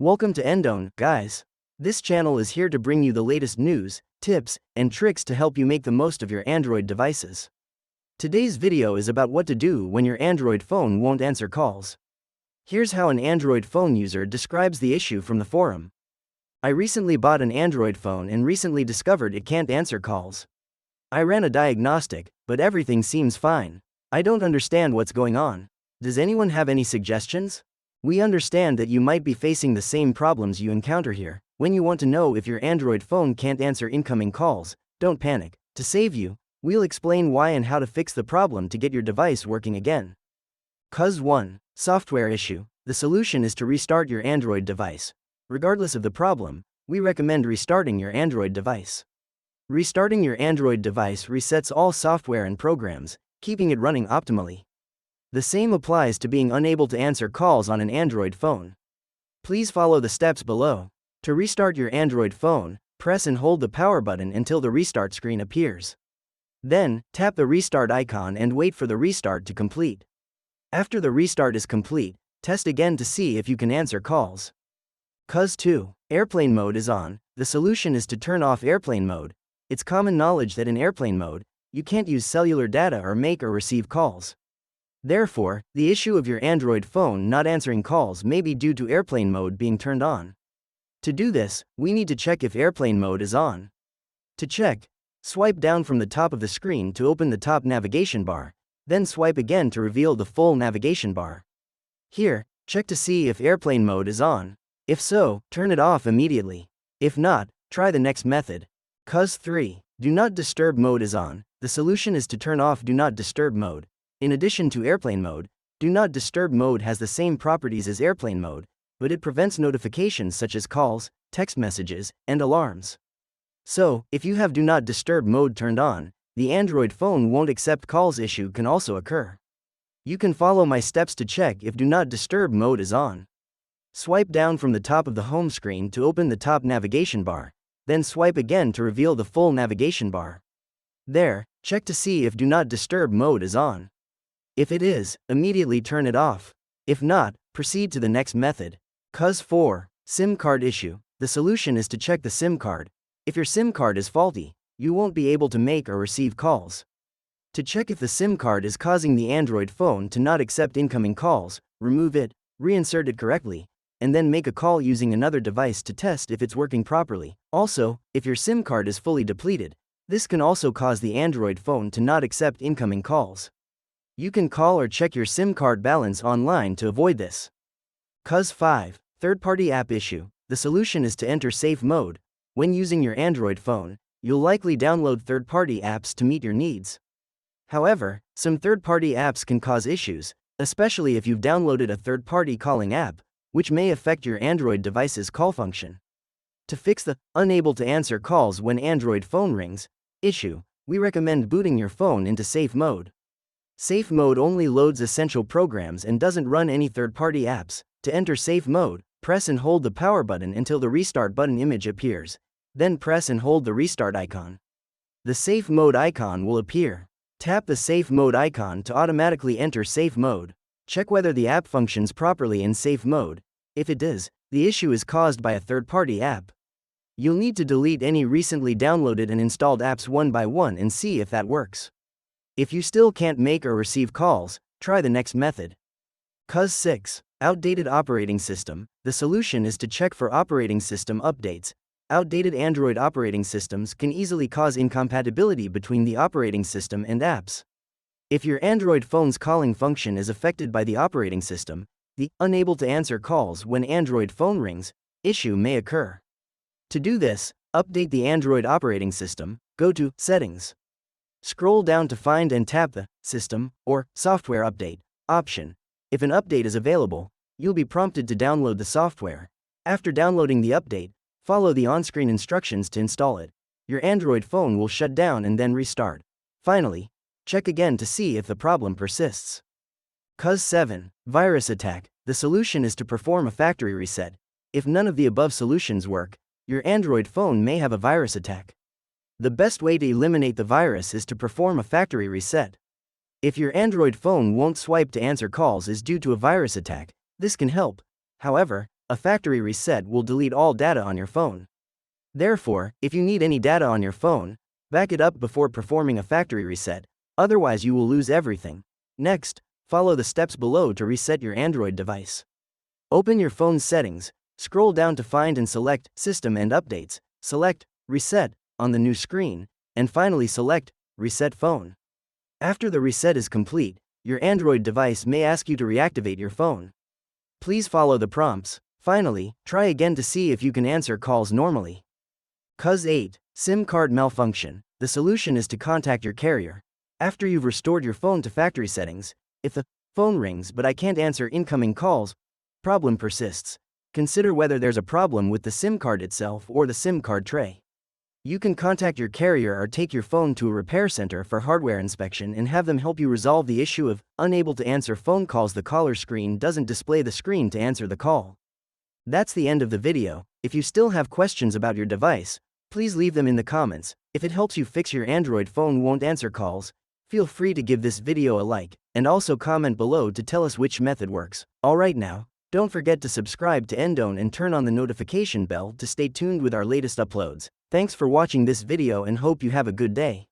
Welcome to Endone, guys. This channel is here to bring you the latest news, tips, and tricks to help you make the most of your Android devices. Today's video is about what to do when your Android phone won't answer calls. Here's how an Android phone user describes the issue from the forum. I recently bought an Android phone and recently discovered it can't answer calls. I ran a diagnostic, but everything seems fine. I don't understand what's going on. Does anyone have any suggestions? We understand that you might be facing the same problems you encounter here. When you want to know if your Android phone can't answer incoming calls, don't panic. To save you, we'll explain why and how to fix the problem to get your device working again. Cause 1. Software issue. The solution is to restart your Android device. Regardless of the problem, we recommend restarting your Android device. Restarting your Android device resets all software and programs, keeping it running optimally. The same applies to being unable to answer calls on an Android phone. Please follow the steps below. To restart your Android phone, press and hold the power button until the restart screen appears. Then, tap the restart icon and wait for the restart to complete. After the restart is complete, test again to see if you can answer calls. Cause 2. Airplane mode is on. The solution is to turn off airplane mode. It's common knowledge that in airplane mode, you can't use cellular data or make or receive calls. Therefore, the issue of your Android phone not answering calls may be due to airplane mode being turned on. To do this, we need to check if airplane mode is on. To check, swipe down from the top of the screen to open the top navigation bar, then swipe again to reveal the full navigation bar. Here, check to see if airplane mode is on. If so, turn it off immediately. If not, try the next method. Cause 3. Do not disturb mode is on. The solution is to turn off do not disturb mode. In addition to airplane mode, do not disturb mode has the same properties as airplane mode, but it prevents notifications such as calls, text messages, and alarms. So, if you have do not disturb mode turned on, the Android phone won't accept calls issue can also occur. You can follow my steps to check if do not disturb mode is on. Swipe down from the top of the home screen to open the top navigation bar, then swipe again to reveal the full navigation bar. There, check to see if do not disturb mode is on. If it is, immediately turn it off. If not, proceed to the next method. Cause 4. SIM card issue. The solution is to check the SIM card. If your SIM card is faulty, you won't be able to make or receive calls. To check if the SIM card is causing the Android phone to not accept incoming calls, remove it, reinsert it correctly, and then make a call using another device to test if it's working properly. Also, if your SIM card is fully depleted, this can also cause the Android phone to not accept incoming calls. You can call or check your SIM card balance online to avoid this. Cause 5. Third-party app issue. The solution is to enter safe mode. When using your Android phone, you'll likely download third-party apps to meet your needs. However, some third-party apps can cause issues, especially if you've downloaded a third-party calling app, which may affect your Android device's call function. To fix the unable to answer calls when Android phone rings issue, we recommend booting your phone into safe mode. Safe mode only loads essential programs and doesn't run any third-party apps. To enter safe mode, press and hold the power button until the restart button image appears. Then press and hold the restart icon. The safe mode icon will appear. Tap the safe mode icon to automatically enter safe mode. Check whether the app functions properly in safe mode. If it does, the issue is caused by a third-party app. You'll need to delete any recently downloaded and installed apps one by one and see if that works. If you still can't make or receive calls, try the next method. Cause 6. Outdated operating system. The solution is to check for operating system updates. Outdated Android operating systems can easily cause incompatibility between the operating system and apps. If your Android phone's calling function is affected by the operating system, the unable to answer calls when Android phone rings issue may occur. To do this, update the Android operating system, go to Settings. Scroll down to find and tap the System or Software Update option. If an update is available, you'll be prompted to download the software. After downloading the update, follow the on-screen instructions to install it. Your Android phone will shut down and then restart. Finally, check again to see if the problem persists. Cause 7. Virus attack. The solution is to perform a factory reset. If none of the above solutions work, your Android phone may have a virus attack. The best way to eliminate the virus is to perform a factory reset. If your Android phone won't swipe to answer calls is due to a virus attack, this can help. However, a factory reset will delete all data on your phone. Therefore, if you need any data on your phone, back it up before performing a factory reset, otherwise you will lose everything. Next, follow the steps below to reset your Android device. Open your phone's settings, scroll down to find and select System and Updates, select Reset on the new screen, and finally select Reset Phone. After the reset is complete, your Android device may ask you to reactivate your phone. Please follow the prompts. Finally, try again to see if you can answer calls normally. Cuz 8. SIM card malfunction. The solution is to contact your carrier. After you've restored your phone to factory settings, if the phone rings but I can't answer incoming calls, problem persists, consider whether there's a problem with the SIM card itself or the SIM card tray. You can contact your carrier or take your phone to a repair center for hardware inspection and have them help you resolve the issue of unable to answer phone calls. The caller screen doesn't display the screen to answer the call. That's the end of the video. If you still have questions about your device, please leave them in the comments. If it helps you fix your Android phone won't answer calls, feel free to give this video a like, and also comment below to tell us which method works. Alright now, don't forget to subscribe to Endone and turn on the notification bell to stay tuned with our latest uploads. Thanks for watching this video and hope you have a good day.